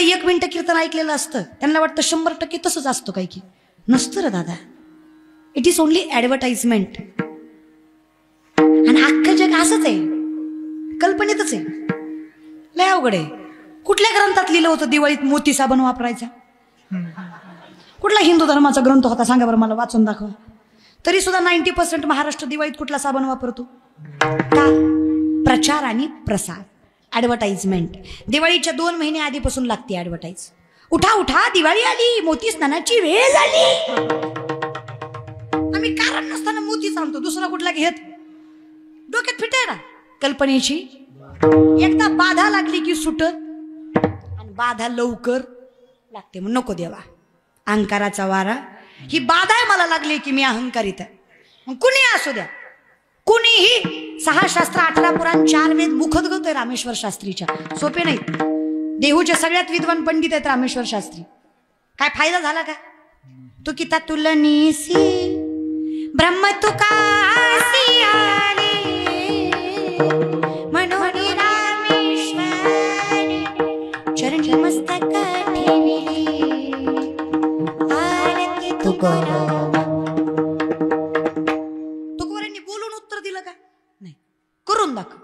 एवढे 1 मिनिट कीर्तन ऐकलेलं असतं, त्यांना वाटतं 100% तसंच असतं काय की. नसतं रे दादा. It is only advertisement. आणि अख्खं जग असंच आहे, कल्पनेतच आहे. लय अवघड आहे. कुठल्या ग्रंथात लिहिलं होतं दिवाळीत मोती साबण वापरायचा? कुठला हिंदू धर्माचा ग्रंथ होता सांगा बरं मला, वाचून दाखवा. तरी सुद्धा 90% महाराष्ट्र दिवाळीत कुठला साबण वापरतो? का? प्रचार आणि प्रसार, ऍडव्हर्टाइजमेंट. दिवाळीच्या 2 महिने आधीपासून लागते ऍडव्हर्टाइज. उठा उठा दिवाळी आली, मोती स्नानाची वेळ झाली. आम्ही कारण नसताना मोतीच आणतो, दुसरा कुठला घेत. डोक्यात फिट आहे ना कल्पनेची. एकदा बाधा लागली की सुटत, आणि बाधा लवकर लागते. मग नको देवा, अहंकाराचा वारा. ही बाधा आहे मला लागली की मी अहंकारित आहे. मग कुणी असू द्या, कुणीही. 6 शास्त्र 18 पुराण 4 वेद मुखोद्गत आहे रामेश्वर शास्त्रीच्या. सोपे नाही. देहूचे सगळ्यात विद्वान पंडित आहेत रामेश्वर शास्त्री. काय फायदा झाला का? तू किता तुलनीसी ब्रह्म तुकासी आले म्हणून रामेश्वरी चरण मस्तक ठेविली आरती तुकोरांनी बोलून उत्तर दिलं का? नाही. करून दाखव.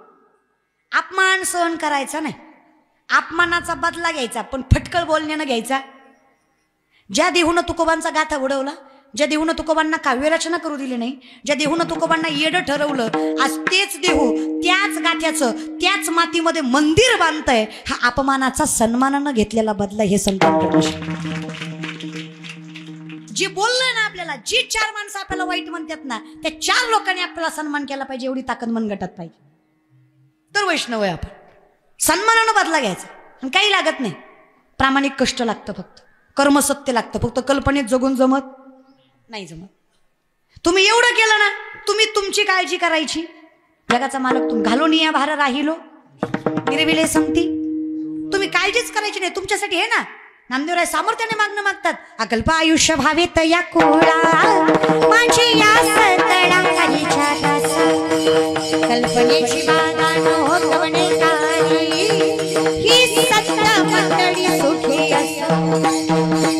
अपमान सहन करायचा नाही, अपमानाचा बदला घ्यायचा, पण फटकळ बोलण्यानं घ्यायचा. ज्या देहूनं तुकोबांचा गाथा उडवला, ज्या देहूनं तुकोबांना काव्यरचना करू दिली नाही, ज्या देहूनं तुकोबांना येडं ठरवलं, आज तेच देहू त्याच गाथ्याचं त्याच मातीमध्ये मंदिर बांधतंय. हा अपमानाचा सन्मानानं घेतलेला बदला हे संतांकडे. जे बोललंय ना आपल्याला, जी 4 माणसं आपल्याला वाईट म्हणतात ना, त्या 4 लोकांनी आपल्याला सन्मान केला पाहिजे, एवढी ताकद मनगटात पाहिजे. तर वैष्णव आहे आपण. सन्मानानं बदला घ्यायचा. आणि काही लागत नाही, प्रामाणिक कष्ट लागतं, फक्त कर्मसत्य लागतं. फक्त कल्पनेत जगून जमत नाही. जमत. तुम्ही एवढं केलं ना, तुम्ही तुमची काळजी करायची. जगाचा मालक तुम घालून या भार राहिलो गिरविले संगती. तुम्ही काळजीच करायची नाही. तुमच्यासाठी हे ना नामदेवराय सामर्थ्याने मागणं मागतात. अकल्प आयुष्य भावेत या कोळा माझी या सतळा खालीच्या दासा कल्पनेची बाधा न होतवणे काही ही सत्ता मंडळी सुखी असो.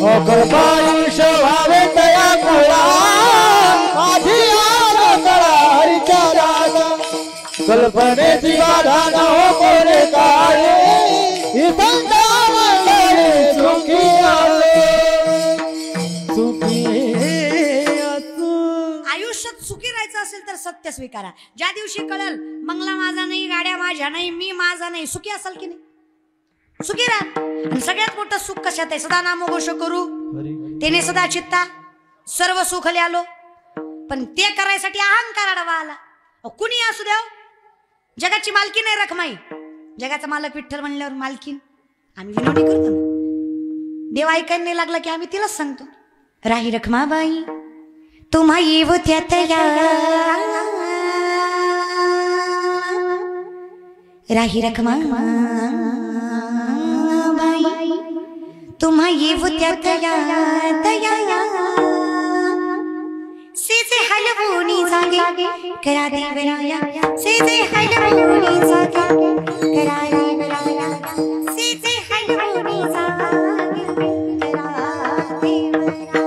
अकल्प आयुष्य भावेत या कोळा माझी या सतळा हरीच्या दासा कल्पनेची बाधा न होतवणे काही ही सत्ता आयुष्यात सुखी राहायचं असेल तर सत्य स्वीकारा. ज्या दिवशी कळल मंगला माझा नाही, गाड्या माझ्या नाही, मी माझा नाही, सुखी असाल की नाही? सुखी राहा. आणि सगळ्यात मोठं सुख कशात आहे? सदा नामघोष करू तेने सदा चित्ता सर्व सुख आलो. पण ते करायसाठी अहंकार अडवा आला. कुणी असू द्या, जगाची मालकी नाही रखमाई. जगाचा मालक विठ्ठल म्हणल्यावर मालकीन आम्ही विनोदी करतो ना. देव ऐकायला नाही लागला की आम्ही तिलाच सांगतो, राही रखमाबाई तुम्हा येव त्यात या, राही रखमाबाई तुम्हा येव त्यात या दया सेजे हलवूनी जागे करा देवराया सेजे हलवूनी जागे करा देवराया सेजे हलवूनी जागे करा देवराया.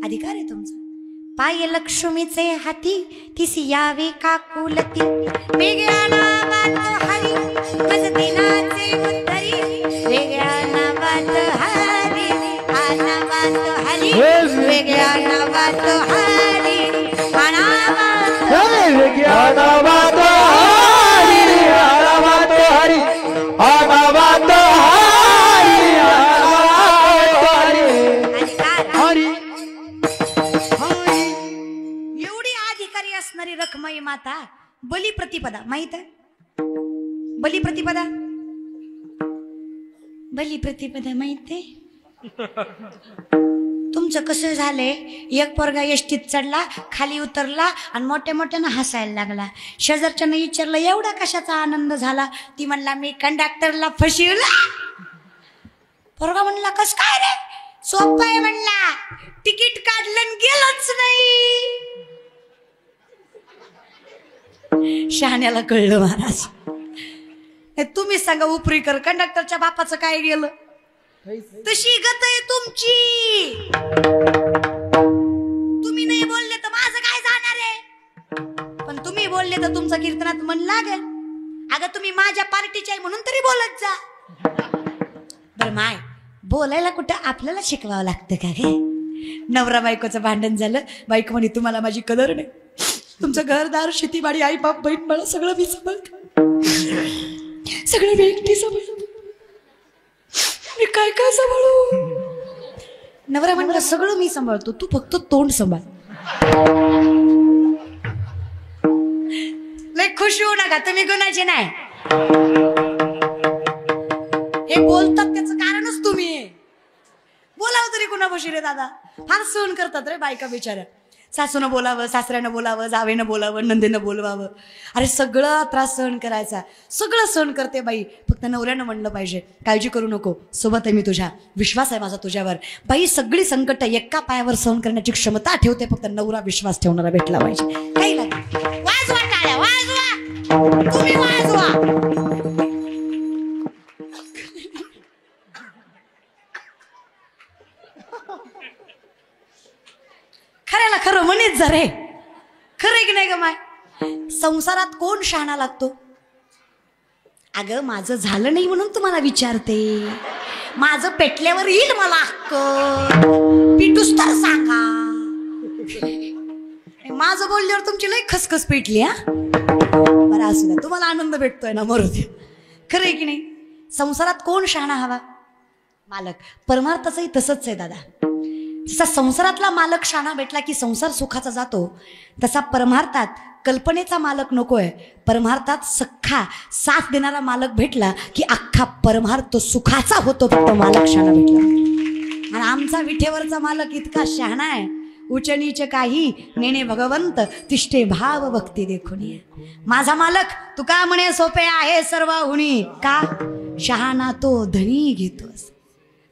अधिकार आहे तुमचा. पाय लक्ष्मीचे हाती तिसी यावे काकुलती वेगळ्या नावात हरी मज दिनाचे उत्तरी वेगळ्या नावात हरी नावात हरी वेगळ्या नावात हरी नावात वेगळ्या नावात हरी नावात हरी नावात रखमाई माता. बलिप्रतिपदा माहित आहे? बलिप्रतिपदा बलिप्रतिपदा माहित आहे? तुमचं कसं झालंय, एक पोरगा एसटीत चढला, खाली उतरला आणि मोठ्या मोठ्यानं हसायला लागला. शेजारच्यानं विचारलं एवढा कशाचा आनंद झाला? ती म्हणला मी कंडक्टरला फसवला. पोरगा म्हणला कस काय रे? सोपं आहे म्हणला, तिकीट काढलं गेलंच नाही. शहाण्याला कळलं महाराज. तुम्ही सांगा उपरीकर कंडक्टरच्या बापाचं काय गेलं? तशी गत आहे तुमची. तुम्ही नाही बोलले तर माझं काय जाणार आहे, पण तुम्ही बोलले तर तुमचं कीर्तनात मन लागेल. अगं तुम्ही माझ्या पार्टीचे आहे म्हणून तरी बोलत जा. बरं माय, बोलायला कुठं आपल्याला शिकवावं लागतं का गे? नवरा बायकोचं भांडण झालं, बायको म्हणे तुम्हाला माझी कदर नाही, तुमचं घरदार शेतीबाडी आई बाप बहीण मला सगळं मी सांभाळतो, सगळं मी एकटी सांभाळतो, मी काय काय सांभाळू. नवरा म्हणला सगळं मी सांभाळतो, तू फक्त तोंड सांभाळ. लय खुश होऊ नका, तुम्ही गुणाचे नाही. हे बोलतात त्याचं कारणच तुम्ही. बोलावं तरी कुणापाशी रे दादा, फार सहन करतात रे बायका बिचाऱ्या. सासूनं बोलावं, सासऱ्यानं बोलावं, जावेनं बोलावं, नंदेनं बोलवावं. अरे सगळं त्रास सहन करायचा, सगळं सहन करते बाई. फक्त नवऱ्यानं म्हणलं पाहिजे काळजी करू नको, सोबत आहे मी तुझ्या, विश्वास आहे माझा तुझ्यावर. बाई सगळी संकट एका पायावर सहन करण्याची क्षमता ठेवते, फक्त नवरा विश्वास ठेवणारा भेटला पाहिजे. काही लागेल वाजवा टाळ्या, वाजवा, तुम्ही वाजवा. खऱ्याला खरं म्हणेच जा रे, खरं की नाही ग माय? संसारात कोण शहाणा लागतो? अगं माझं झालं नाही म्हणून तुम्हाला विचारते, माझं पेटल्यावर येईल मला हक्क, पिटूस तर सांगा. माझं बोलल्यावर तुमची लई खसखस पेटली. हा बरं असू द्या, तुम्हाला आनंद भेटतोय ना, मरू दे. खरं आहे की नाही? संसारात कोण शहाणा हवा? मालक. परमार्थाचंही तसंच आहे दादा. जसा संसारातला मालक शहाणा भेटला की संसार सुखाचा जातो, तसा परमार्थात कल्पनेचा मालक नकोय. परमार्थात सख्खा साथ देणारा मालक भेटला की अख्खा परमार्थ सुखाचा होतो, फक्त मालक शहाणा भेटला. आणि आमचा विठेवरचा मालक इतका शहाणा आहे, उच नीच काही नेणे भगवंत तिष्ठे भाव भक्ती देखून. माझा मालक तू का म्हणे सोपे आहे सर्व हुणी, का शहाणा तो धनी घेतोस.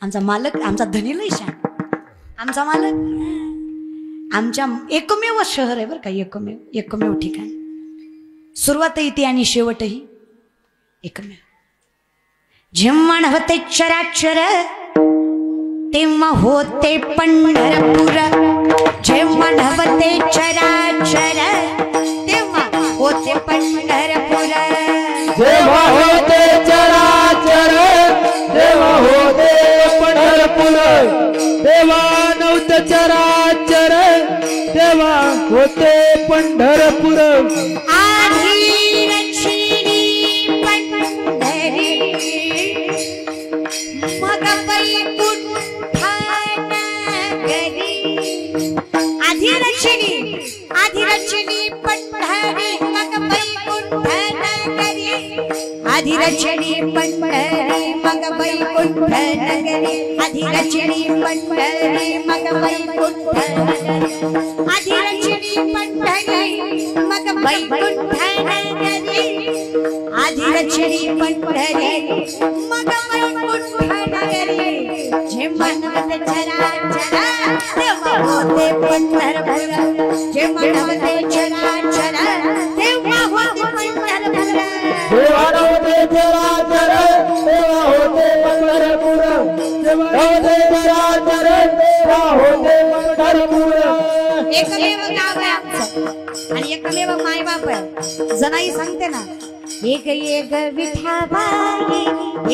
आमचा मालक, आमचा धनी लय शहाणा. आमचा मालक आमच्या एकमेव शहर आहे बरं का, एकमेव ठिकाण. सुरुवात इथे आणि शेवटही एकमेव. जेव्हा होते चराचर तेव्हा होते पंढरपूर, जेव्हा नव्हते चराचर तेव्हा होते पंढरपूर, जेव्हा होते चराचर तेव्हा होते पंढरपूर, तेव्हा नव्हते चराचर तेव्हा होते पंढरपूर. आधी रचिनी पंढरी मग वैकुंठान गरी. आधी रचिनी पंढरी मग वैकुंठान गरी. आधी रचिनी पंढरी मग वैकुंठान गरी. आधी रचिनी पंढरी मग वैकुंठान गरी. आधी रचिनी पंढरी मग वैकुंठान गरी. आधी रचिनी पंढरी मग वैकुंठान गरी. जेव्हा नव्हते चराचर तेव्हा होते पंढरपूर, जेव्हा नव्हते चराचर तेव्हा होते पंढरपूर. जेव्हा नव्हते चराचर तेव्हा होते पंढरपूर, जेव्हा नव्हते चराचर तेव्हा होते पंढरपूर. एकमेव गाव आहे आमचं आणि एकमेव मायबाप आहे. जनाई सांगते ना, एक एक विठाबाई,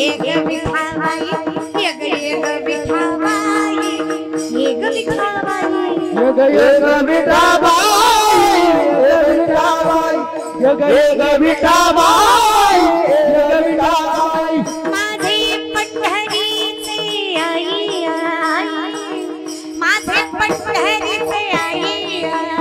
एक विठाबाई, एक एक विठाबाई, एक विठाबाई, एक एक विठाबाई, एक विठाबाई, एक एक विठाबाई, एक विठाबाई. माझे पंढरीचे आई आई, माझे पंढरीचे आई आई.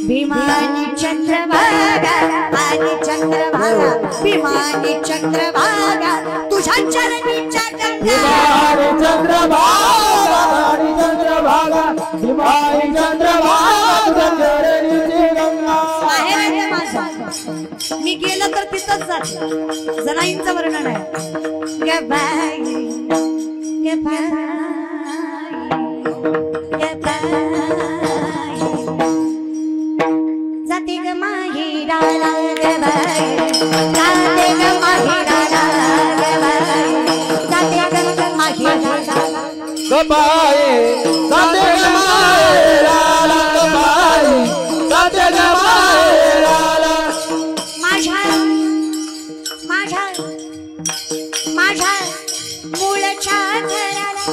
भीमानी चंद्रभागा आणि चंद्रभागा, भीमानी चंद्रभागा तुझ्या चरणीच्या गंगा. भीमानी चंद्रभागा आणि चंद्रभागा, भीमानी चंद्रभागा तुझ्या चरणीची गंगा. बाहेर आहे माझा, मी गेलं तर तिथंच जाते. जनाईंचं वर्णन आहे. गबाई गबाई गबाई जाते ग माहेराला गबाई, जाते ग माहेराला गबाई. गबाई जाते ग माहेराला गबाई जाते ग माहेराला माझ्या माझ्या माझ्या मूळच्या घराला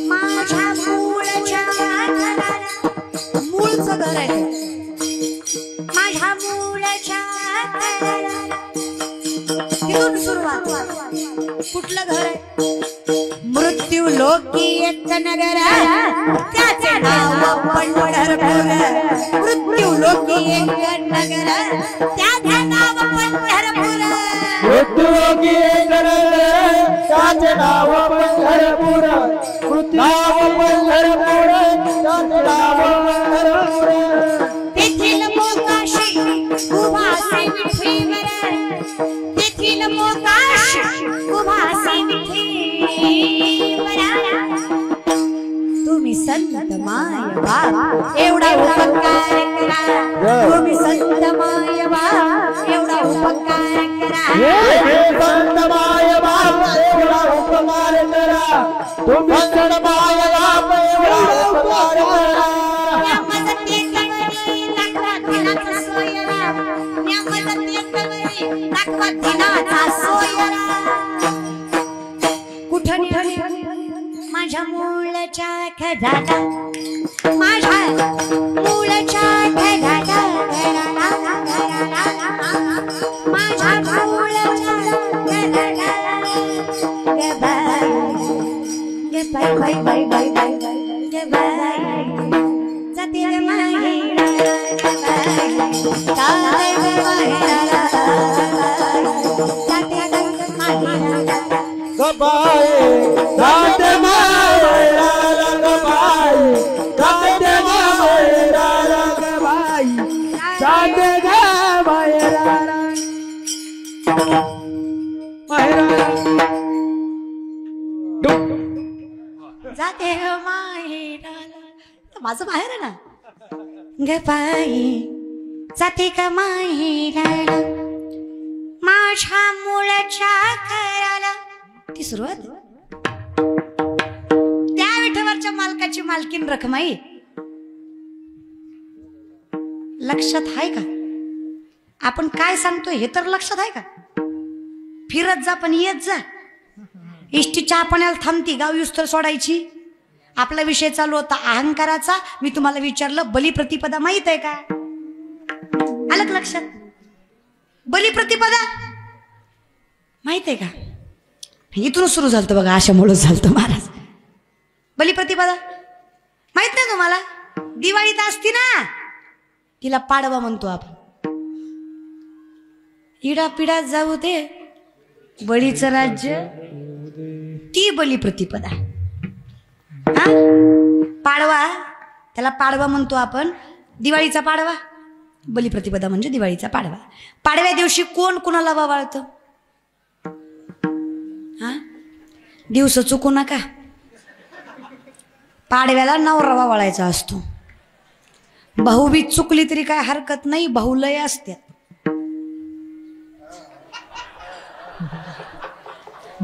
माझ्या मूळच्या घराला मूळचं घर आहे ते. माझ्या मूळच्या घराला तिथून सुरुवात. कुठलं घर आहे? मृत्यू लोकी एक नगर त्याचे नाव पंढरपूर. मृत्यू लोकी एक नगर त्याचे नाव पंढरपूर. मृत्यू लोकी एक नगर त्याचे नाव पंढरपूर. नाव पंढरपूर त्याचे नाव पंढरपूर. तेथील मोकाशी उभासी विठीवर. तेथील मोकाशी उभासी विठीवर. तुम्ही संत माय बाप एवढा उपकार करा. तुम्ही संत माय बाप एवढा उपकार करा. संत माय बाप एवढा उपकार करा. तुम्ही संत माय बाप एवढा उपकार करा. कुठं माझ्या मूळच्या खजाना. माझ्या मूळच्या खजाना. माझ्या मूळच्या खजाना. गे बाई बाई बाई बाई बाई गे बाई जाते ग माहेराला. जाते ग माहेराला. जाते ग माहेराला. गबाई जाते माहेराला गबाई जाते माहेराला गबाई जाते ग माहेराला माहेराला. जाते माहेराला. माझं माहेर आहे ना. ग बाई जाते का माहेराला. माझ्या मुलाच्या घराला. ती सुरुवात त्या विठवरच्या मालकाची मालकीन रखमाई. लक्षात आहे का? आपण काय सांगतोय हे तर लक्षात आहे का? फिरत जा पण येत जा. इष्टी चहा पाण्याला थांबती, गाव युस्तर सोडायची. आपला विषय चालू होता अहंकाराचा. मी तुम्हाला विचारलं बलिप्रतिपदा माहित आहे का? आलं का लक्षात? बलिप्रतिपदा माहित आहे का? इथून सुरू झालं बघा. अशामुळेच झालं महाराज. बलिप्रतिपदा माहित नाही तुम्हाला? दिवाळीत असती ना, तिला पाडवा म्हणतो आपण. इडा पिडा जाऊ दे बळीचं राज्य. ती बलिप्रतिपदा. हा पाडवा, त्याला पाडवा म्हणतो आपण. दिवाळीचा पाडवा. बलिप्रतिपदा म्हणजे दिवाळीचा पाडवा. पाडव्या दिवशी कोण कुणाला वावाळतं? हा दिवस चुकू नका. पाडव्याला नवरा वावाळायचा असतो. भाऊबीज चुकली तरी काय हरकत नाही, भाऊलय असतात.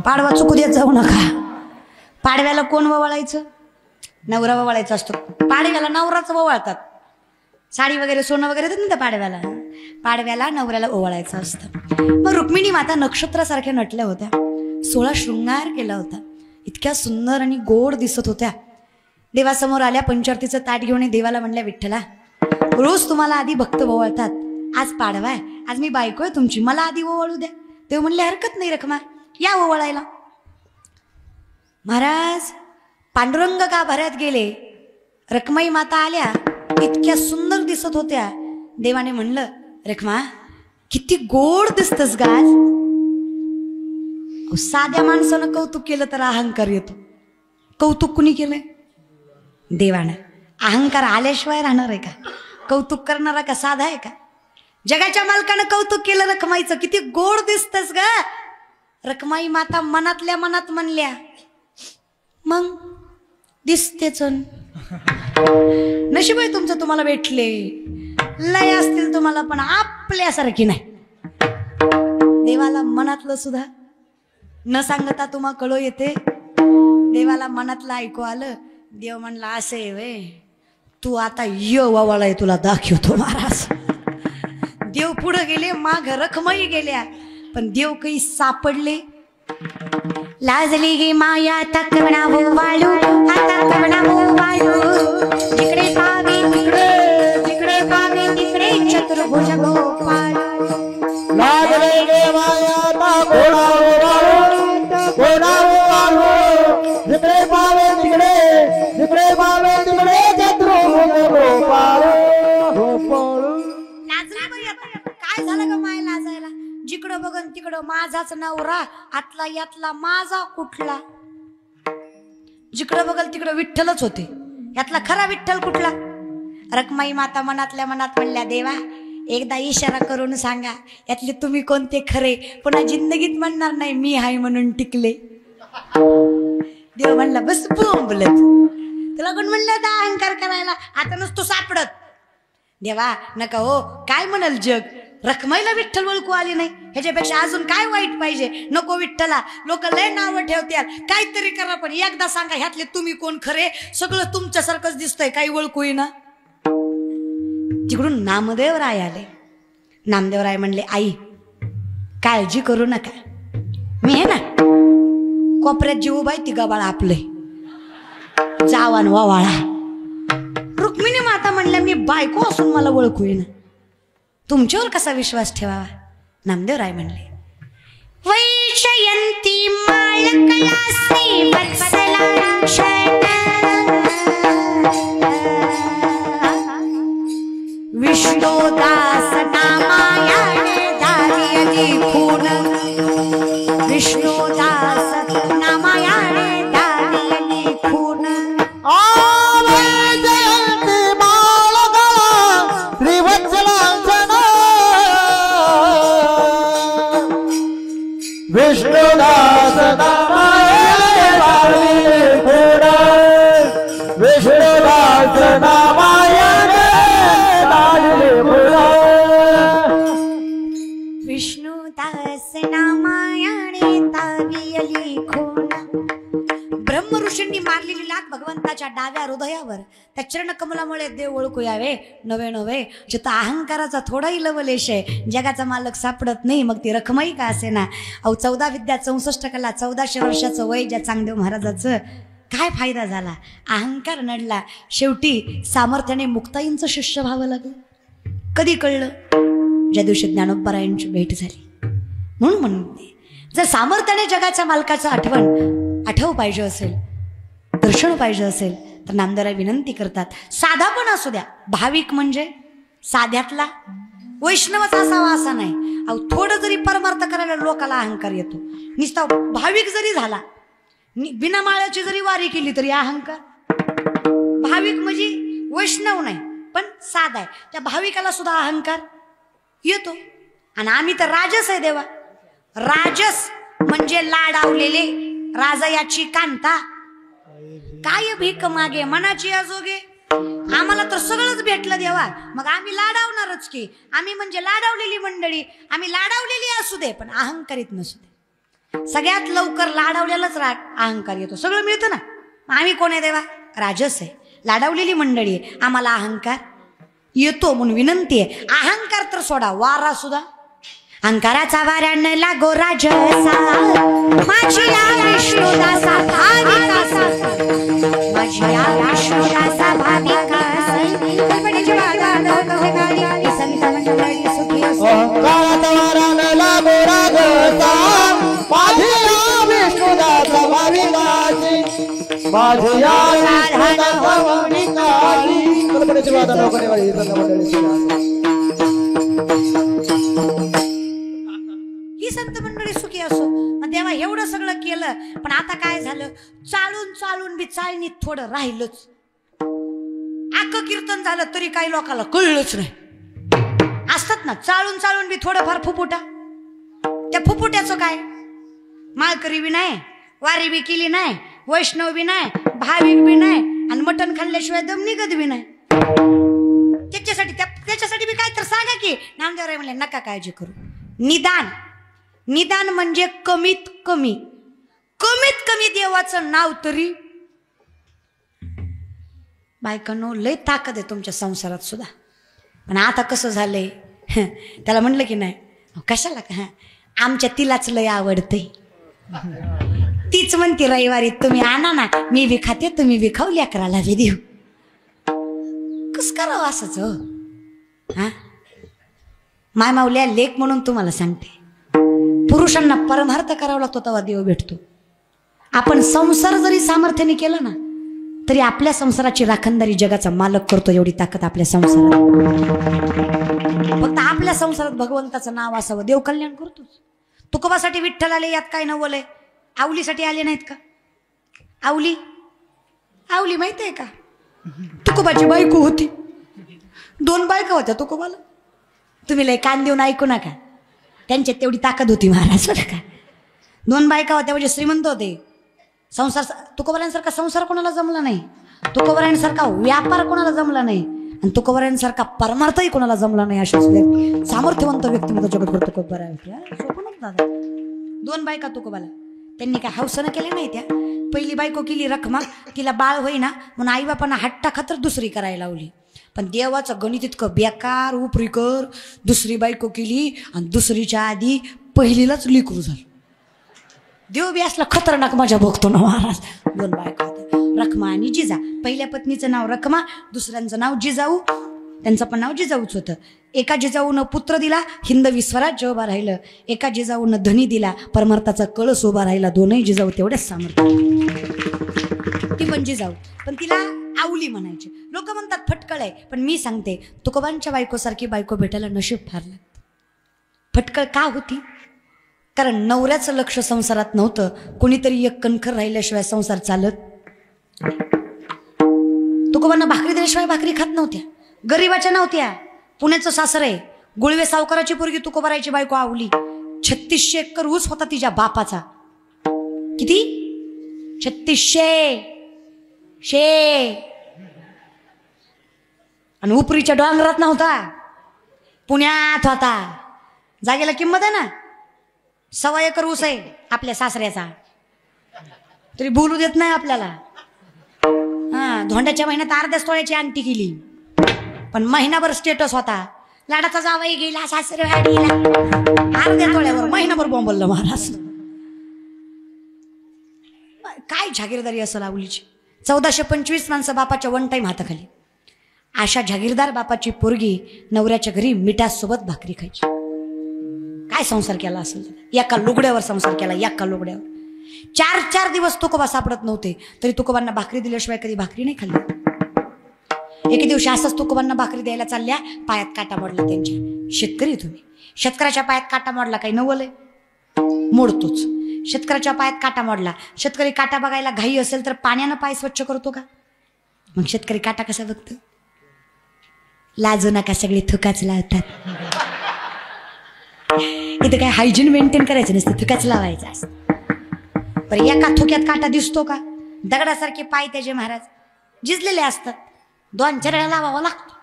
पाडवा चुकू देत जाऊ नका. पाडव्याला कोण ववाळायचं? नवरा ववाळायचा असतो. पाडव्याला नवराच ववाळतात. साडी वगैरे सोनं वगैरे देत ना त्या पाडव्याला. पाडव्याला नवऱ्याला ओवाळायचं असतं. मग रुक्मिणी माता नक्षत्रासारख्या नटल्या होत्या. 16 शृंगार केला होता. इतक्या सुंदर आणि गोड दिसत होत्या. देवासमोर आल्या. पंचारतीचं ताट घेऊन देवाला म्हणल्या, विठ्ठला रोज तुम्हाला आधी भक्त ओवाळतात, आज पाडवा आहे, आज मी बायको आहे तुमची, मला आधी ओवाळू द्या. देव म्हणले हरकत नाही रखमा, या ओवाळायला. महाराज पांडुरंग गाभाऱ्यात गेले. रखमाई माता आल्या. इतक्या सुंदर दिसत होत्या. देवाने म्हणलं, रखमा किती गोड दिसतस गाज. साध्या माणसानं कौतुक केलं तर अहंकार येतो. कौतुक कुणी केलंय? देवानं. अहंकार आल्याशिवाय राहणार आहे का? कौतुक करणारा का साधा आहे का? जगाच्या मालकानं कौतुक केलं रखमाईचं. किती गोड दिसतस ग. रखमाई माता मनातल्या मनात म्हणल्या, मग दिसतेच. नशीब आहे तुमचं, तुम्हाला भेटले. लय असतील तुम्हाला पण आपल्यासारखी नाही. देवाला मनातलं सुद्धा न सांगता तुम्हा कळो येते. देवाला मनातलं ऐकू आलं. देव म्हणला असं आहे वे, तू आता य वावाळा तुला दाखवतो महाराज. देव पुढे गेले, माग रखमाई गेल्या, पण देव काही सापडले. लाजली गे माया तकवणा हो वाळू, आता कवणा हो वाळू, जिकडे पावे तिकडे, जिकडे पावे तिकडे चतुर्भुज गोपाळ. लाजली गे माया तकवणा हो वाळू, कोणा हो वाळू, जिकडे पावे तिकडे, जिकडे पावे तिकडे चतुर्भुज गोपाळ. लाजली बाई आता. काय झालं ग माय लाजायला? जिकडं बघन तिकडं माझाच नवरा, आतला यातला माझा कुठला. जिकडं बघल तिकडं विठ्ठलच होते, यातला खरा विठ्ठल कुठला. रखमाई माता मनातल्या मनात म्हणल्या, देवा एकदा इशारा करून सांगा, यातले तुम्ही कोणते खरे. पुन्हा जिंदगीत म्हणणार नाही मी हाय म्हणून टिकले. देव म्हणला बस बोंबलत. तुला कोण म्हणलं दा अहंकार करायला? आता नसतो सापडत. देवा नका हो, काय म्हणाल जग. रखमाईला विठ्ठल ओळखू आली नाही, ह्याच्यापेक्षा अजून काय वाईट पाहिजे. नको विठ्ठला, लोक लय नावं ठेवतात, काहीतरी करा, पण एकदा सांगा ह्यातले तुम्ही कोण खरे. सगळं तुमच्यासारखंच दिसतंय, काही ओळखू ना. तिकडून नामदेवराय आले. नामदेवराय म्हणले, आई काळजी करू नका, मी आहे ना. कोपऱ्यात जीव बाई ती गबाळ आपले जावान वावाळा. रुक्मिणी माता म्हणल्या, मी बायको असून मला ओळखू ना, तुमच्यावर कसा विश्वास ठेवावा. नामदेवराय म्हणले, वैजयंती माळकलासी वत्सलाक्षण, विष्णुदास नामायाणे दारियली खून, विष्णुदास नामायाणे दारियली खून. विष्णुदास नामायाणे दारियली खून, विष्णुदास नामायाणे दारियली खून. विष्णुदास नामायाणे दारियली खून. ब्रह्म ऋषींनी मारलेली लाथ भगवंताच्या डाव्या हृदयावर, त्या चरणकमलामुळे देव ओळखू यावे. नवे नवे जिथं अहंकाराचा थोडाही लवलेश आहे, जगाचा मालक सापडत नाही, मग ती रखमाई का असे ना. अहो 14 विद्या 64 कला, 1400 वर्षाचं वय ज्या चांगदेव महाराजाचं, काय फायदा झाला. अहंकार नडला. शेवटी सामर्थ्याने मुक्ताईंचं शिष्य व्हावं लागलं. कधी कळलं? ज्या दिवशी ज्ञानोबरायांची भेट झाली. म्हणून म्हणते, जर सामर्थ्याने जगाच्या मालकाचं आठव पाहिजे असेल, दर्शन पाहिजे असेल, तर नामदेवराय विनंती करतात, साधा पण असू द्या. भाविक म्हणजे साध्यातला वैष्णवच असावा असा नाही. अहो थोडं जरी परमार्थ करायला लोकाला अहंकार येतो. नुसता भाविक जरी झाला, बिना माळ्याची जरी वारी केली तरी अहंकार. भाविक म्हणजे वैष्णव नाही पण साधा आहे, त्या भाविकाला सुद्धा अहंकार येतो. आणि आम्ही तर राजस आहे देवा. राजस म्हणजे लाडावलेले, राजयाची कांता. काय भीक मागे मनाची अजोगे. आम्हाला तर सगळंच भेटलं देवा, मग आम्ही लाडावणारच की. आम्ही म्हणजे लाडावलेली मंडळी. आम्ही लाडावलेली असू दे पण अहंकारित नसू दे. सगळ्यात लवकर लाडावलेलाच अहंकार येतो. सगळं मिळतं ना. आम्ही कोण आहे देवा? राजस आहे, लाडावलेली मंडळी आहे, आम्हाला अहंकार येतो. म्हणून विनंती आहे, अहंकार तर सोडा, वारा सुद्धा. अहंकाराचा वाऱ्यानं लागो राजसा, माझी विष्णुदासा भाविकासा, माझी विष्णुदासा भाविकासा. अहंकाराचा वाऱ्यानं लागो राजसा, माझी विष्णुदासा भाविकासी, माझी विष्णुदासा भाविकासी. ही संत मंडळी सुखी असो. मग देवा एवढं सगळं केलं, पण आता काय झालं? चालून चालून बी चालणीत थोडं राहिलंच. आक कीर्तन झालं तरी काही लोकांना कळलंच नाही. असतात ना चालून चालून बी थोडंफार फुफुटा. त्या फुफुट्याचं काय? माळकरी बी नाही, वारी बी केली नाही, वैष्णव बी नाही, भाविक बी नाही, आणि मटण खाल्ल्याशिवाय दम निघत बी नाही. त्याच्यासाठी बी काय तर सांगा की. नामदेवराय म्हणले नका काळजी करू. निदान म्हणजे कमीत कमी कमीत कमी देवाचं नाव तरी. बायकांनो लय ताकद आहे तुमच्या संसारात सुद्धा. पण आता कसं झालंय, त्याला म्हणलं की नाही कशाला का, आमच्या तिलाच लय आवडते. तीच म्हणते रविवारी तुम्ही आणा ना, मी बी खाते तुम्ही बी खाऊ, लेकराला बी देऊ. कस करावं असंच हो. हा माय माऊल्या लेख म्हणून तुम्हाला सांगते, पुरुषांना परमार्थ करावा लागतो तेव्हा देव भेटतो. आपण संसार जरी सामर्थ्याने केला ना तरी आपल्या संसाराची राखणदारी जगाचा मालक करतो. एवढी ताकद आपल्या संसारात. फक्त आपल्या संसारात भगवंताचं नाव असावं, देव कल्याण करतोच. तुकोबासाठी विठ्ठल आले, यात काय नवलंय. आवलीसाठी आले नाहीत का? आवली आवली माहित आहे का? तुकोबाची बायको होती, 2 बायका होत्या तुकोबाला. तुम्ही लय कान देऊन ऐकू नका, त्यांच्यात तेवढी ताकद होती महाराज बरं का. 2 बायका होत्या म्हणजे श्रीमंत होते. संसार तुकोबारायांसारखा संसार कोणाला जमला नाही, तुकोबारायांसारखा व्यापार कोणाला जमला नाही, आणि तुकोबारायांसारखा परमार्थही कोणाला जमला नाही. अशाच सामर्थ्यवंत व्यक्तिमत्व जगत करतो तुकोबाराया. 2 बायका तुकोबाला. त्यांनी काय हौसनं केल्या नाही त्या. पहिली बायको केली रखमा, तिला बाळ होईना म्हणून आईबापांना हट्टा खातर दुसरी करायला लावली. पण देवाचं गणित इतकं बेकार उपरीकर, दुसरी बायको केली आणि दुसरीच्या आधी पहिलीलाच लेकरू झालं. देव बी असला खतरनाक माझ्या बघतो ना महाराज. 2 बायका होत्या, रखमा आणि जिजा. पहिल्या पत्नीचं नाव रखमा, दुसऱ्यांचं नाव जिजाऊ, त्यांचं पण नाव जिजाऊच होतं. एका जिजाऊनं पुत्र दिला, हिंदवी स्वराज्य उभा राहिलं. एका जिजाऊनं धनी दिला, परमार्थाचा कळस उभा राहिला. 2ही जिजाऊ तेवढ्याच सामर्थ्य. ती पण जिजाऊ, पण तिला आवली म्हणायची. लोक म्हणतात फटकळ आहे, पण मी सांगते तुकोबांच्या बायकोसारखी बायको भेटायला नशीब फार लागतं. फटकळ का होती? कारण नवऱ्याचं लक्ष संसारात नव्हतं. कोणीतरी एक कणखर राहिल्याशिवाय संसार चालत. तुकोबांना भाकरी दिल्याशिवाय भाकरी खात नव्हत्या, गरीबाच्या नव्हत्या. पुण्याचं सासर आहे, गुळवे सावकाराची पोरगी तुकोबारायची बायको आवली. 3600 एकर ऊस होता तिच्या बापाचा. किती? 3600 आणि उपरीच्या डोंगरात नव्हता, पुण्यात होता. जागेला किंमत आहे ना. 1.25 एकर ऊस आहे आपल्या सासऱ्याचा, तरी बोलू देत नाही आपल्याला. हा धोंड्याच्या महिन्यात 1/2 तोळ्याची अंगठी केली, पण महिनाभर स्टेटस होता, लाडाचा जावई गेला सासरवाडीला. 1/2 तोळ्यावर महिनाभर बोंबललं महाराज. काय जागीरदारी असं लावलीची. 1425 माणसं बापाच्या 1 टाइम हाताखाली. अशा जागीरदार बापाची पोरगी नवऱ्याच्या घरी मिठासोबत भाकरी खायची. काय संसार केला असेल. एका लुगड्यावर संसार केला, एका लुगड्यावर. 4 दिवस तुकोबा सापडत नव्हते, तरी तुकोबांना भाकरी दिल्याशिवाय कधी भाकरी नाही खाल्ली. एके दिवशी असंच तुकोबांना भाकरी द्यायला चालल्या, पायात काटा मोडला त्यांच्या. शेतकरी तुम्ही, शेतकऱ्याच्या पायात काटा मोडला काही नवलय, मोडतोच. शेतकऱ्याच्या पायात काटा मोडला. शेतकरी काटा बघायला घाई असेल तर पाण्यानं पाय स्वच्छ करतो का? मग शेतकरी काटा कसा बघतो? लाजू नका, सगळे थुकाच लावतात. इथं काय हायजीन मेंटेन करायचं नसतं, थुकाच लावायचं असतं. पण एका थुक्यात काटा दिसतो का? दगडासारखे पाय त्याचे महाराज झिजलेले असतात, 2-4 वेळा लावावा लागतो.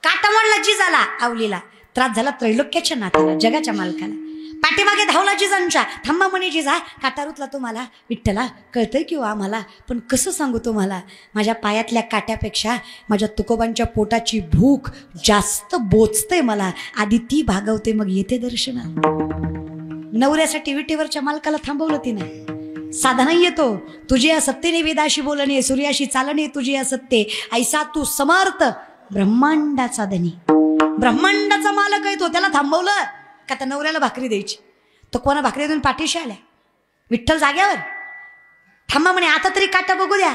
काटा मोडला जिजाला, आवलीला. त्रास झाला त्रैलोक्याच्या नाथाला, जगाच्या मालकाला. पाठीमागे धावला जिजांच्या. थांबा म्हणे जिजा, काटा रुतला तुम्हाला. विठ्ठला कळतंय की आम्हाला, पण कसं सांगू तुम्हाला, माझ्या पायातल्या काट्यापेक्षा माझ्या तुकोबांच्या पोटाची भूक जास्त बोचते मला. आधी ती भागवते, मग येते दर्शनाला. नवऱ्यासाठी विटेवरच्या मालकाला थांबवलं तिने. साधा नाही येतो. तुझे असत्तेने वेदाशी बोलणे, सूर्याशी चालणे तुझे असत्ते. ऐसा तू समर्थ ब्रह्मांडाचा धनी. ब्रह्मांडाचा मालक आहे तो, त्याला थांबवलं का तर नवऱ्याला भाकरी द्यायची. तो कोणा भाकरी देऊन पाठीशी आल्या. विठ्ठल जाग्यावर. थांबा म्हणे, आता तरी काटा बघू द्या.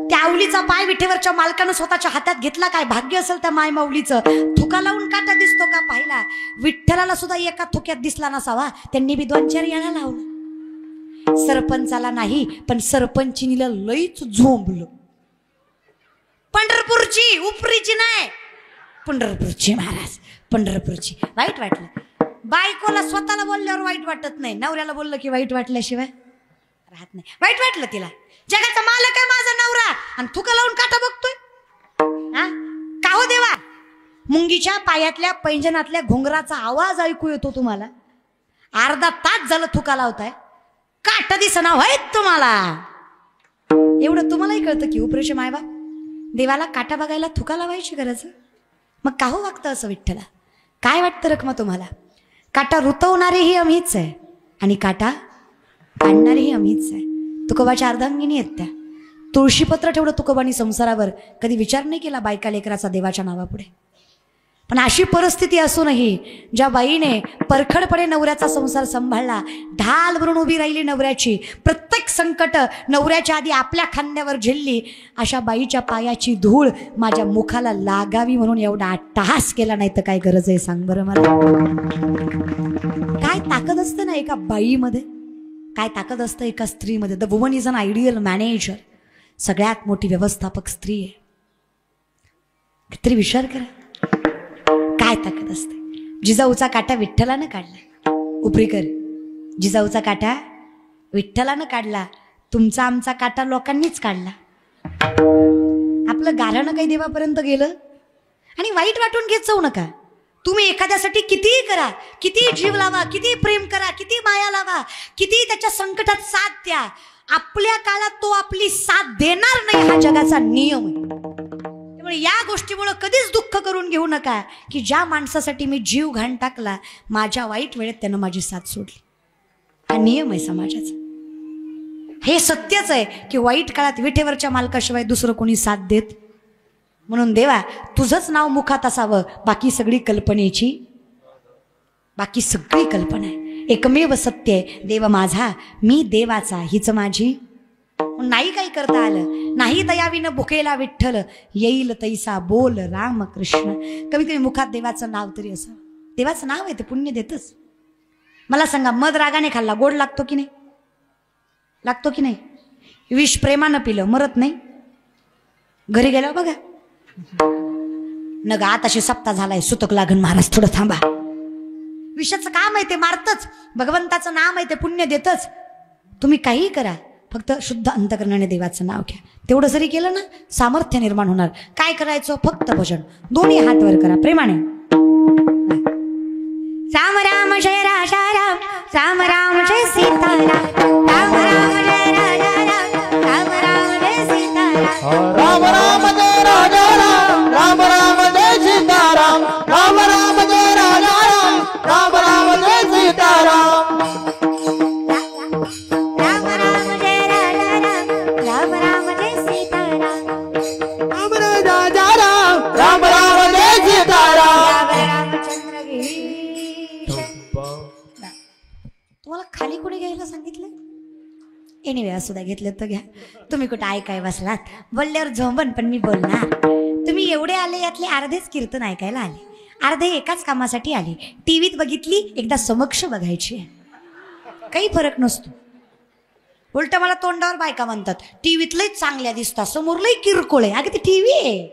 त्या आवलीचा पाय विठेवरच्या मालकानं स्वतःच्या हातात घेतला. काय भाग्य असेल त्या माय माऊलीचं. थुका लावून काटा दिसतो का पाहिला. विठ्ठलाला सुद्धा एका थुक्यात दिसला नसावा, त्यांनी बी 2-4 याला लावलं. सरपंचाला नाही, पण सरपंचिनीला लईच झोंबलं. पंढरपूरची, उपरीची नाही, पंढरपूरची महाराज, पंढरपूरची. वाईट वाटलं. बायकोला स्वतःला बोलल्यावर वाईट वाटत नाही, नवऱ्याला बोललं की वाईट वाटल्याशिवाय राहत नाही. वाईट वाटलं तिला. जगाचा मालक आहे माझा नवरा आणि थुका लावून काटा बघतोय. हा का हो देवा. मुंगीच्या पायातल्या पैंजनातल्या घुंगराचा आवाज ऐकू येतो तुम्हाला. अर्धा तास झालं थुका लावताय. काटा दिसना होय तुम्हाला. एवढं तुम्हालाही कळतं की उपरेश मायबा देवाला काटा बघायला थुका लावायची गरज. मग का हो वागतं असं विठ्ठला? काय वाटतं रखमा तुम्हाला? काटा रुतवणारेही आम्हीच आहे आणि काटा काढणारेही आम्हीच आहे. तुकोबाच्या अर्धांगिनी आहेत त्या. तुळशीपत्र ठेवलं तुकोबानी संसारावर. कधी विचार नाही केला बायका लेकराचा देवाच्या नावापुढे. पण अशी परिस्थिती असूनही ज्या बाईने परखडपणे नवऱ्याचा संसार सांभाळला, ढाल भरून उभी राहिली नवऱ्याची, प्रत्येक संकट नवऱ्याच्या आधी आपल्या खांद्यावर झेलली, अशा बाईच्या पायाची धूळ माझ्या मुखाला लागावी म्हणून एवढा अट्टहास केला. नाही तर काय गरज आहे सांग बरं मला? काय ताकद असते ना एका बाईमध्ये, काय ताकद असतं एका स्त्रीमध्ये. The woman is an ideal manager. सगळ्यात मोठी व्यवस्थापक स्त्री आहे. किती विचार करा काय ताकद असते. जिजाऊचा काटा विठ्ठलानं काढला. उपरीकर, जिजाऊचा काटा विठ्ठलानं काढला. तुमचा आमचा काटा लोकांनीच काढला. आपलं गारणं काही देवापर्यंत गेलं. आणि वाईट वाटून घेत जाऊ नका. तुम्ही एखाद्यासाठी कितीही करा, किती जीव लावा, किती प्रेम करा, किती माया लावा, किती त्याच्या संकटात साथ द्या, आपल्या काळात तो आपली साथ देणार नाही. हा जगाचा नियम आहे. त्यामुळे या गोष्टीमुळे कधीच दुःख करून घेऊ नका की ज्या माणसासाठी मी जीव घाण टाकला, माझ्या वाईट वेळेत त्यानं माझी साथ सोडली. हा नियम आहे समाजाचा. हे सत्यच आहे की वाईट काळात विठेवरच्या मालकाशिवाय दुसरं कोणी साथ देत. म्हणून देवा तुझंच नाव मुखात असावं, बाकी सगळी कल्पनेची, बाकी सगळी कल्पना आहे. एकमेव सत्य आहे देव माझा, मी देवाचा, हीच माझी. नाही काही करता आलं, नाही दयाविनं भुकेला विठ्ठल, येईल तैसा बोल राम कृष्ण. कमीत कमी मुखात देवाचं नाव तरी असावं. देवाचं नाव आहे ते पुण्य देतच. मला सांगा, मध रागाने खाल्ला गोड लागतो की नाही? लागतो की नाही? विष प्रेमानं पिलं मरत नाही? घरी गेला बघा न गा आताशी सप्ताह झालाय, सुतक लागण महाराज थोडं थांबा. विषाचं काम आहे ते मारतच, भगवंताचं नाम आहे ते पुण्य देतच. तुम्ही काही करा, फक्त शुद्ध अंतकरणाने देवाचं नाव घ्या. तेवढं जरी केलं ना, सामर्थ्य निर्माण होणार. काय करायचं? फक्त भजन. दोन्ही हात वर करा प्रेमाने. राम राम जय राजा राम, राम राम जय सीताराम, राम राम जय राजा राम, राम राम जय सीताराम, राम राम जय राजा राम, राम राम जय सीताराम, राम राम जय राजा राम, राम राम जय सीताराम. राम राम जय राजा राम, राम राम जय सीताराम, राम राजा राम, राम राम जय सीताराम. रामचंद्र गिरी. तुम्हाला खाली कोणी घ्यायला सांगितलं? एनिवे असू द्या, घेतलं तर घ्या. तुम्ही कुठं ऐकाय बसलात? बोलल्यावर झोंबन पण मी बोलणार. तुम्ही एवढे आले, यातले अर्धेच कीर्तन ऐकायला आले, अर्धे एकाच कामासाठी आले. टीव्हीत बघितली, एकदा समक्ष बघायची आहे. काही फरक नसतो. उलट मला तोंडावर बायका म्हणतात टीव्हीतलंच चांगल्या दिसतात, समोरलंही किरकोळ आहे. अगं ती टीव्ही आहे,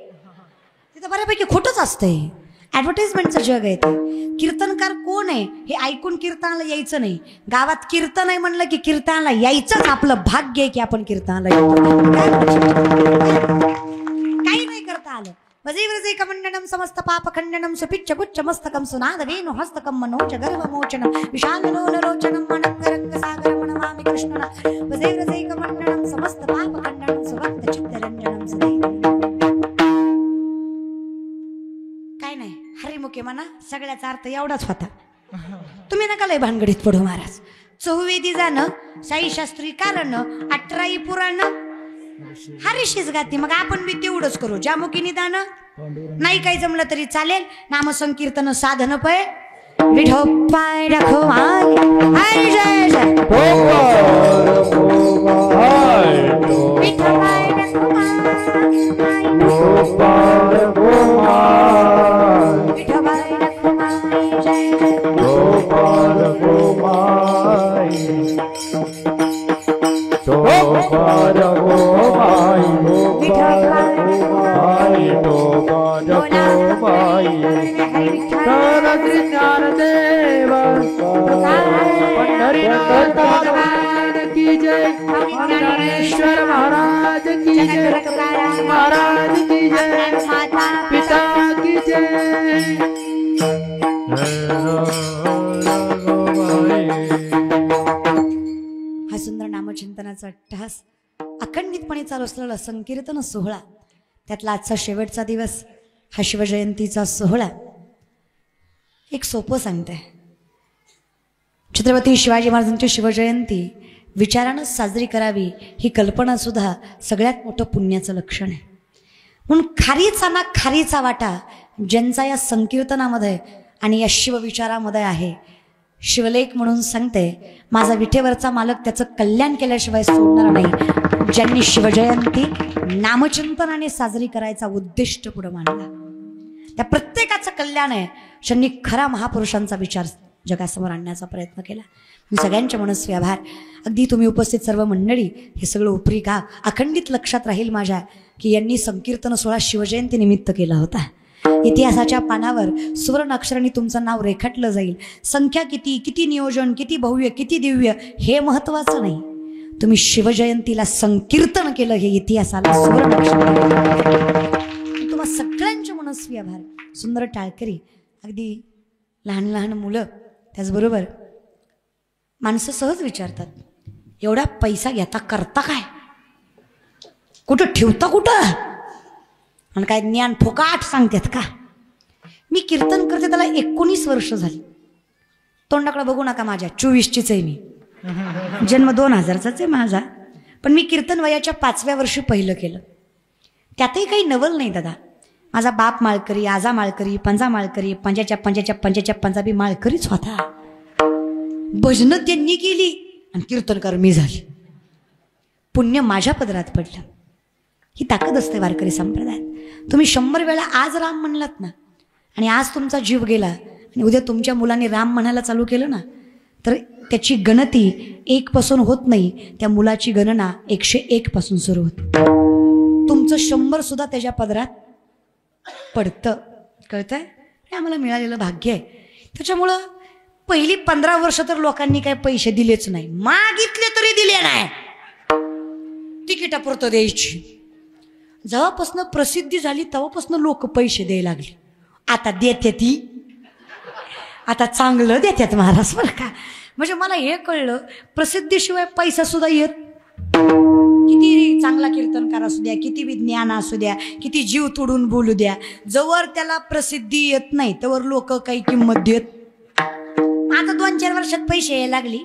तिथं बऱ्यापैकी खोटंच असतंय. ॲडव्हर्टाइजमेंटचं जग आहे ते. कीर्तनकार कोण आहे हे ऐकून कीर्तनाला यायचं नाही. गावात कीर्तन आहे म्हणलं की कीर्तनाला यायचंच आपलं भाग्य आहे की आपण कीर्तनाला येतो. काही नाही करता आलं. वजैव्रजैकमण्डनं समस्त पापखण्डनं सुपिच्चगुच्च मस्तकं सुनाद वेणु हस्तकं मनोज गर्भमोचनं विशाललोललोचनं मनंगरंगसागरं नमामि कृष्णं. वजैव्रजैकमण्डनं समस्त पापखण्डनं सुभक्तचित्तरञ्जनं सदैव. काय नाही, हरिमुखे म्हणा, सगळ्याचा अर्थ एवढाच होता. तुम्ही नका लय भानगडीत पडू महाराज. चहुवेदी जाणं, साई शास्त्री कारण, 18 पुराण, हरीशीच गाती. मग आपण बी तेवढंच करू. ज्यामुखी निदान नाही काही जमलं तरी चालेल. नामसंकीर्तन साधन पय विठोपाय रखवाई. हरी जय जय विठोपाय रखवाई, विठोपाय रखवाई जय जय गोपाल गोमाई, गोपाल गोमाई, गोपाल गोमाई, गोपाल गोमाई. श्री ज्ञानदेव पंढरीनाथ भगवान की जय, ज्ञानेश्वर महाराज की जय, महाराज की जय, पिता की जय. कीर्तनाचा अट्टहास अखंडितपणे चालू असलेला संकीर्तन सोहळा, त्यातला आजचा शेवटचा दिवस हा शिवजयंतीचा सोहळा. एक सोपं सांगते, छत्रपती शिवाजी महाराजांची शिवजयंती विचारानं साजरी करावी ही कल्पना सुद्धा सगळ्यात मोठं पुण्याचं लक्षण आहे. म्हणून खारीचा ना खारीचा वाटा ज्यांचा या संकीर्तनामध्ये आणि या शिवविचारामध्ये आहे. शिवलेख म्हणून सांगते, माझा विठेवरचा मालक त्याचं कल्याण केल्याशिवाय सोडणार नाही. ज्यांनी शिवजयंती नामचिंतनाने साजरी करायचा उद्दिष्ट पुढे मांडला, त्या प्रत्येकाचं कल्याण आहे. ज्यांनी खरा महापुरुषांचा विचार जगासमोर आणण्याचा प्रयत्न केला. मी सगळ्यांचे मनस्वी आभार. अगदी तुम्ही उपस्थित सर्व मंडळी, हे सगळं उपरी का अखंडित लक्षात राहील माझ्या की यांनी संकीर्तन सोहळा शिवजयंती निमित्त केला होता. इतिहासाच्या पानावर सुवर्ण अक्षरांनी तुमचं नाव रेखाटलं जाईल. संख्या किती, किती नियोजन, किती भव्य, किती दिव्य हे महत्त्वाचं नाही. तुम्ही शिवजयंतीला संकीर्तन केलं हे इतिहासाला सुवर्ण अक्षर. तुम्हा सगळ्यांचे मनस्वी आभार. सुंदर टाळकरी, अगदी लहान लहान मुलं, त्याचबरोबर माणसं सहज विचारतात, एवढा पैसा घेता करता काय, कुठं ठेवता कुठं, आणि काय ज्ञान फुकाट सांगतात का. मी कीर्तन करते त्याला 19 वर्ष झाली. तोंडाकडे बघू नका माझ्या, 24चीच आहे मी. जन्म 2000चाच आहे माझा. पण मी कीर्तन वयाच्या 5व्या वर्षी पहिलं केलं. त्यातही काही नवल नाही दादा. माझा बाप माळकरी, आजा माळकरी, पंजा माळकरी, पंजाच्या पंजाबी माळकरीच होता. भजनं त्यांनी केली आणि कीर्तनकार मी झाली. पुण्य माझ्या पदरात पडलं. ही ताकद असते वारकरी संप्रदायात. तुम्ही 100 वेळा आज राम म्हणलात ना, आणि आज तुमचा जीव गेला, आणि उद्या तुमच्या मुलांनी राम म्हणायला चालू केलं ना, तर त्याची गणती 1 पासून होत नाही, त्या मुलाची गणना 101 पासून सुरू होते. तुमचं 100 सुद्धा त्याच्या पदरात पडतं. कळतंय? हे आम्हाला मिळालेलं भाग्य आहे. त्याच्यामुळं पहिली 15 वर्ष तर लोकांनी काही पैसे दिलेच नाही, मागितले तरी दिले नाही. तिकिटापुरतं द्यायची. जेव्हापासून प्रसिद्धी झाली तेव्हापासून लोक पैसे द्यायला लागले. आता देते ती, आता चांगलं देतात महाराज बरं का. म्हणजे मला हे कळलं, प्रसिद्धीशिवाय पैसा सुद्धा येत. किती चांगला कीर्तनकार असू द्या, किती विज्ञान असू द्या, किती जीव तोडून बोलू द्या, जवळ त्याला प्रसिद्धी येत नाही तवर लोक काही किंमत देत. आता 2-4 वर्षात पैसे यायला लागली.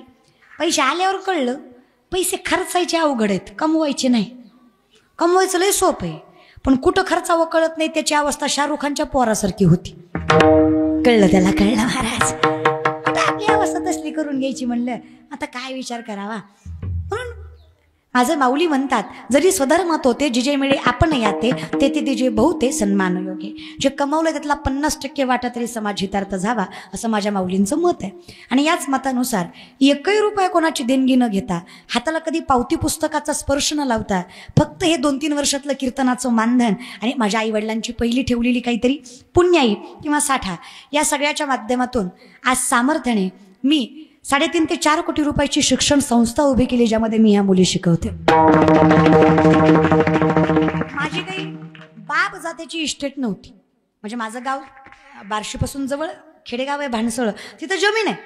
पैसे आल्यावर कळलं पैसे खर्चायचे अवघड आहेत, कमवायचे नाही. कमवायचं लय सोपं आहे, पण कुठं खर्चावं कळत नाही. त्याची अवस्था शाहरुख खानच्या पोरासारखी होती. कळलं त्याला, कळलं महाराज. आता आपली अवस्था तसली करून घ्यायची म्हणलं, आता काय विचार करावा. म्हणून माझे माऊली म्हणतात, जरी स्वधर्मात होते जिजे मिळे आपण याते, ते तिजे बहुते सन्मान योगे. जे कमवलं त्यातला 50% वाटा तरी समाज हितार्थ झावा, असं माझ्या माऊलींचं मत आहे. आणि याच मतानुसार 1 रुपया कोणाची देणगी न घेता, हाताला कधी पावती पुस्तकाचा स्पर्श न लावता, फक्त हे 2-3 वर्षातलं कीर्तनाचं मानधन आणि माझ्या आईवडिलांची पहिली ठेवलेली काहीतरी पुण्याई किंवा साठा, या सगळ्याच्या माध्यमातून आज सामर्थ्याने मी 3.5 ते 4 कोटी रुपयाची शिक्षण संस्था उभी केली, ज्यामध्ये मी ह्या मुली शिकवते. माझी काही बाप जात्याची इस्टेट नव्हती. म्हणजे माझं गाव बार्शीपासून जवळ खेडेगाव आहे भानसळ, तिथं जमीन आहे.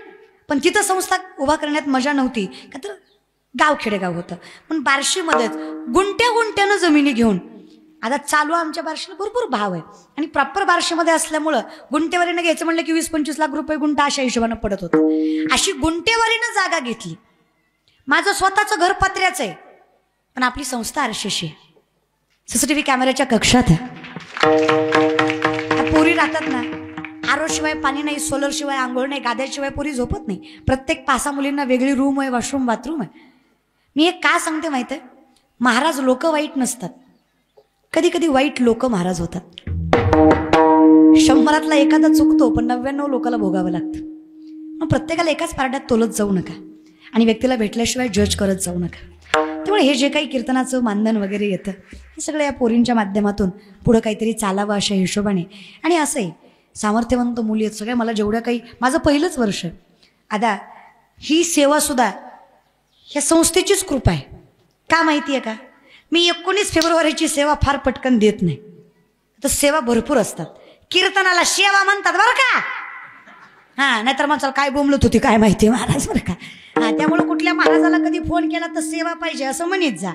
पण तिथं संस्था उभा करण्यात मजा नव्हती, का तर गाव खेडेगाव होतं. पण बार्शीमध्येच गुंट्यानं जमिनी घेऊन, आता चालू आमच्या बार्शीला भरपूर भाव आहे, आणि प्रॉपर बार्शीमध्ये असल्यामुळं गुंटेवारीनं घ्यायचं म्हणलं की 20-25 लाख रुपये गुंठा अशा हिशोबानं पडत होतं. अशी गुंटेवारीनं जागा घेतली. माझं स्वतःचं घर पत्र्याचं आहे, पण आपली संस्था आरशेशी आहे. CCTV कॅमेऱ्याच्या कक्षात आहे. पोरी राहतात ना, आरोशिवाय पाणी नाही, सोलरशिवाय आंघोळ नाही, गाद्याशिवाय पोरी झोपत नाही. प्रत्येक 5 मुलींना वेगळी रूम आहे, वॉशरूम बाथरूम आहे. मी हे का सांगते माहिती आहे? महाराज लोक वाईट नसतात, कधी कधी वाईट लोक महाराज होतात. 100 एखादा चुकतो, पण 99 लोकांना भोगावं लागतं. मग प्रत्येकाला एकाच पारड्यात तोलत जाऊ नका, आणि व्यक्तीला भेटल्याशिवाय जज करत जाऊ नका. त्यामुळे हे जे काही कीर्तनाचं मानधन वगैरे येतं, हे सगळं या पोरींच्या माध्यमातून पुढं काहीतरी चालावं अशा हिशोबाने. आणि असंही सामर्थ्यवंत मुली आहेत सगळ्या. मला जेवढ्या काही, माझं पहिलंच वर्ष आता, ही सेवासुद्धा ह्या संस्थेचीच कृपा आहे. का माहिती आहे का? मी 19 फेब्रुवारीची सेवा फार पटकन देत नाही, तर सेवा भरपूर असतात. कीर्तनाला सेवा म्हणतात बरं का. हां, नाहीतर माणसाला काय बोंबलत होती काय माहिती महाराज बरं का. ना, त्यामुळे कुठल्या महाराजाला कधी फोन केला तर सेवा पाहिजे असं म्हणत जा,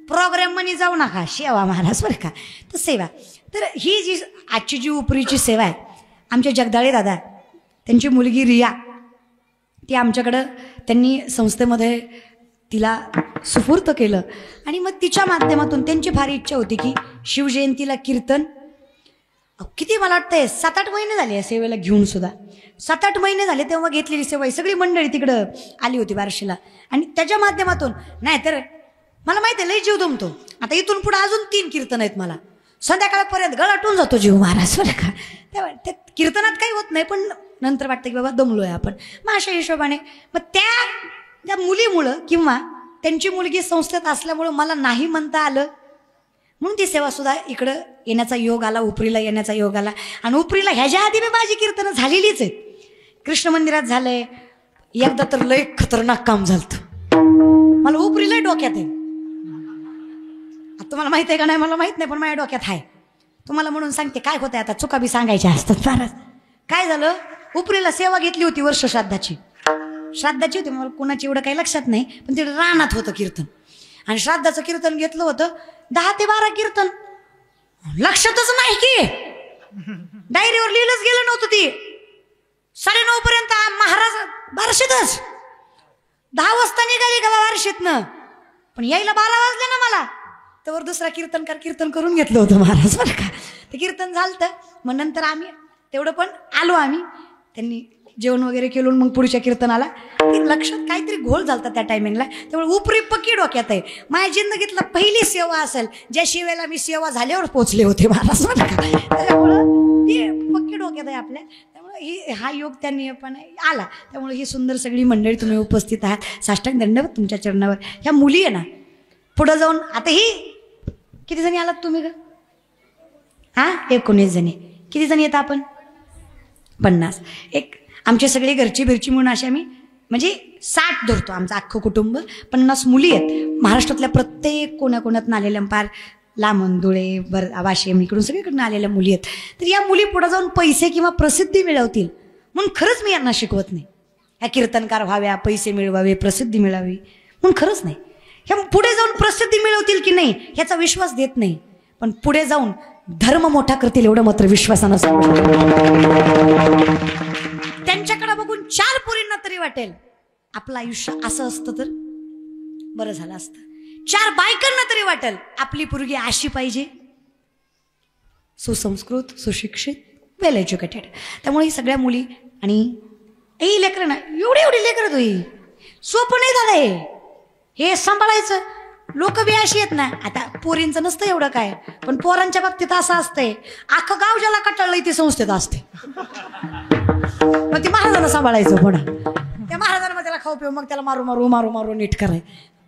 प्रोग्राम म्हणी जाऊ नका, सेवा महाराज बरं का. तर सेवा, तर ही जी आजची जी उपरीची सेवा आहे, आमचे जगदाळे दादा त्यांची मुलगी रिया, ती आमच्याकडं त्यांनी संस्थेमध्ये तिला सुपूर्त केलं. आणि मग तिच्या माध्यमातून त्यांची फार इच्छा होती की शिवजयंतीला कीर्तन, किती मला वाटतंय 7-8 महिने झाले या सेवेला घेऊन सुद्धा, 7-8 महिने झाले तेव्हा घेतलेली सेवा आहे. सगळी मंडळी तिकडं आली होती बार्शीला. आणि त्याच्या माध्यमातून नाही तर मला माहिती आहे लय जीव दमतो. आता इथून पुढे अजून 3 कीर्तन आहेत, मला संध्याकाळपर्यंत गळाटून जातो जीव महाराज बरं का. तेव्हा त्या कीर्तनात काही होत नाही, पण नंतर वाटतं की बाबा दमलोय आपण. मग अशा हिशोबाने मग त्या मुलीमुळं किंवा त्यांची मुलगी संस्थेत असल्यामुळं मला नाही म्हणता आलं, म्हणून ती सेवा सुद्धा इकडं येण्याचा योग आला, उपरीला येण्याचा योग आला. आणि उपरीला ह्याच्या आधी मी माझी कीर्तनं झालेलीच आहेत. कृष्ण मंदिरात झालंय, एकदा तर लय खतरनाक काम झालं मला, उपरीला डोक्यात आहे. तुम्हाला माहित आहे का नाही मला माहित नाही, पण माझ्या डोक्यात आहे. तुम्हाला म्हणून सांगते काय होतंय, आता चुका बी सांगायच्या असतात महाराज. काय झालं, उपरीला सेवा घेतली होती वर्ष श्राद्धाची होती, मला कोणाची एवढं काही लक्षात नाही, पण तिकडे रानात होतं कीर्तन. आणि श्राद्धाचं कीर्तन घेतलं होतं 10 ते 12 कीर्तन, लक्षातच नाही की डायरीवर लिहिलंच गेलं नव्हतं. ती 9:30 पर्यंत महाराज बार्शीतच, 10 वाजता निघाली का बार्शीतनं, पण यायला 12 वाजले ना मला. तर दुसरा कीर्तनकार कीर्तन करून घेतलं होतं महाराज बरं का. ते कीर्तन झालं. मग नंतर आम्ही तेवढं पण आलो, आम्ही त्यांनी जेवण वगैरे केलं. मग पुढच्या कीर्तनाला लक्षात काहीतरी घोळ झालता त्या टायमिंगला, त्यामुळे उपरी पक्की डोक्यात आहे. माझ्या जिंदगीतला पहिली सेवा असेल ज्या शिवेला मी सेवा झाल्यावर पोचले होते महाराज बरं का. त्याच्यामुळं ती पक्की डोक्यात आहे आपल्या, त्यामुळे हा योग त्यांनी पण आला. त्यामुळे ही सुंदर सगळी मंडळी तुम्ही उपस्थित आहात, साष्टांग दंडवत तुमच्या चरणावर. ह्या मुली आहे ना पुढं जाऊन, आता ही किती जणी आलात तुम्ही ग? 19 जणी. किती जणी येतात आपण? 50. एक आमचे सगळे घरची बिरची म्हणून असे आम्ही म्हणजे 60 धरतो आमचं अख्खं कुटुंब. 50 मुली आहेत महाराष्ट्रातल्या, प्रत्येक कोण्याकोण्यातून आलेल्या, पार लांबून धुळे वाशिम इकडून सगळीकडून आलेल्या मुली आहेत. तर या मुली पुढे जाऊन पैसे किंवा प्रसिद्धी मिळवतील म्हणून खरंच मी यांना शिकवत नाही. ह्या कीर्तनकार व्हाव्या, पैसे मिळवावे, प्रसिद्धी मिळावी म्हणून खरंच नाही. ह्या पुढे जाऊन प्रसिद्धी मिळवतील की नाही ह्याचा विश्वास देत नाही, पण पुढे जाऊन धर्म मोठा करतील एवढं मात्र विश्वासानं सांगू. त्यांच्याकडे बघून 4 पोरींना तरी वाटेल आपलं आयुष्य असं असतं तर बरं झालं असतं. 4 बायकांना तरी वाटेल आपली पोरगी अशी पाहिजे, सुसंस्कृत, सुशिक्षित, वेल एज्युकेटेड. त्यामुळे ही सगळ्या मुली आणि ही लेकरं ना, एवढी लेकरं तुही सोपं नाही झालंय हे सांभाळायचं. लोक बी अशी आहेत ना, आता पोरींचं नसतं एवढं काय, पण पोरांच्या बाबतीत असं असतंय, अख्खं गाव ज्याला कटाळलंय ती संस्थेत असते. मग ती महाराजांना सांभाळायचं पुन्हा, त्या महाराजांना मग त्याला खाऊ पिऊ, मग त्याला मारू मारू मारू मारू नीट कराय.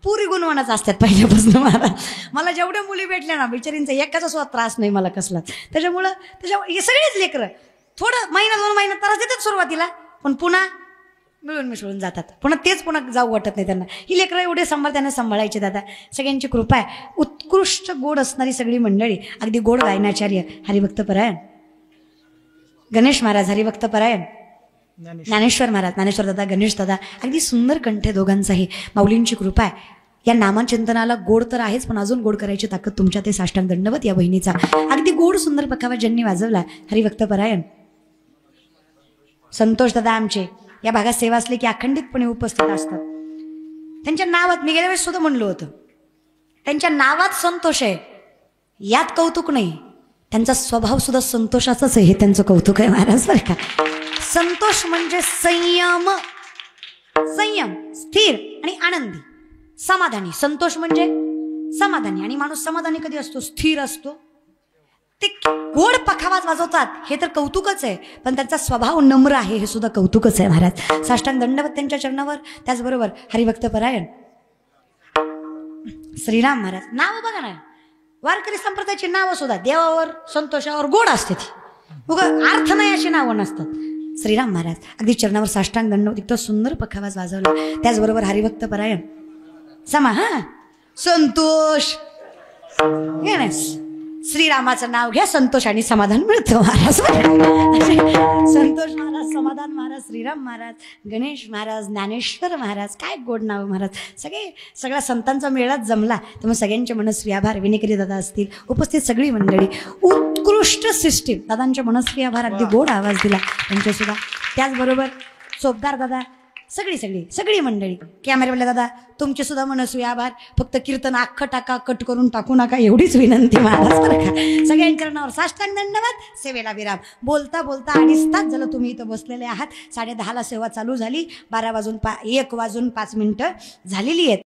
पुरी गुणवानच असतात पहिल्यापासून महाराज. मला जेवढ्या मुली भेटल्या ना बिचारींचा एकाचा सुद्धा त्रास नाही मला कसला. त्याच्यामुळे हे सगळेच लेकरं थोडं महिना 2 महिना त्रास देतात सुरुवातीला, पण पुन्हा मिळून मिसळून जातात. पुन्हा जाऊ वाटत नाही त्यांना. ही लेकरं एवढे त्यांना सांभाळायचे दादा. सगळ्यांची कृपा आहे. उत्कृष्ट गोड असणारी सगळी मंडळी, अगदी गोड गायनाचार्य हरिभक्त परायण गणेश महाराज, हरिभक्त परायण ज्ञानेश्वर महाराज, ज्ञानेश्वर दादा, गणेश दादा, अगदी सुंदर कंठ दोघांचाही. माऊलींची कृपा आहे. या नामचिंतनाला गोड तर आहेच, पण अजून गोड करायची ताकद तुमच्या ते साष्टांग दंडवत या बहिणीचा. अगदी गोड सुंदर पखावा ज्यांनी वाजवला हरिभक्त परायण संतोष दादा आमचे या भागात सेवा असली की अखंडितपणे उपस्थित असतात. त्यांच्या नावात मी गेल्या वेळेस सुद्धा म्हणलं होतं, त्यांच्या नावात संतोष आहे, यात कौतुक नाही. त्यांचा स्वभाव सुद्धा संतोषाचाच आहे, हे त्यांचं कौतुक आहे महाराज बरं का. संतोष म्हणजे संयम, स्थिर आणि आनंदी, समाधानी. संतोष म्हणजे समाधानी, आणि माणूस समाधानी कधी असतो? स्थिर असतो. ते गोड पखावाज वाजवतात हे तर कौतुकच आहे, पण त्यांचा स्वभाव नम्र आहे हे सुद्धा कौतुकच आहे महाराज. साष्टांग दंडवत त्यांच्या चरणावर. त्याचबरोबर हरिभक्त परायण श्रीराम महाराज. नावं बघा ना, वारकरी संप्रदायाची नावं सुद्धा देवावर संतोषावर गोड असते, ती उगा अर्थ नाही अशी नावं नसतात. श्रीराम महाराज अगदी चरणावर साष्टांग दंडवत, इतकं सुंदर पखावाज वाजवला. त्याचबरोबर हरिभक्त परायण संतोष श्रीरामाचं नाव घ्या, संतोष आणि समाधान मिळतं महाराज. संतोष महाराज, समाधान महाराज, श्रीराम महाराज, गणेश महाराज, ज्ञानेश्वर महाराज, काय गोड नाव महाराज. सगळ्या संतांचा मेळाच जमला. त्यामुळे सगळ्यांचे मनस्वी आभार. विनेकरी दादा असतील, उपस्थित सगळी मंडळी, उत्कृष्ट सिस्टीम. दादांच्या मनस्वी आभार. अगदी गोड आवाज दिला त्यांच्यासुद्धा. त्याचबरोबर चोपदार दादा, सगळी मंडळी, कॅमेरावाले दादा, तुमचे सुद्धा मनस्वी आभार. फक्त कीर्तन अख्खं टाका, कट करून टाकू नका, एवढीच विनंती महाराज बरं का. सगळ्यांच्या चरणावर साष्टांग दंडवत, सेवेला विराम. बोलता 2.5 तास झालं तुम्ही इथं बसलेले आहात. 10:30ला सेवा चालू झाली. 1 वाजून 5 मिनिटं झालेली आहेत.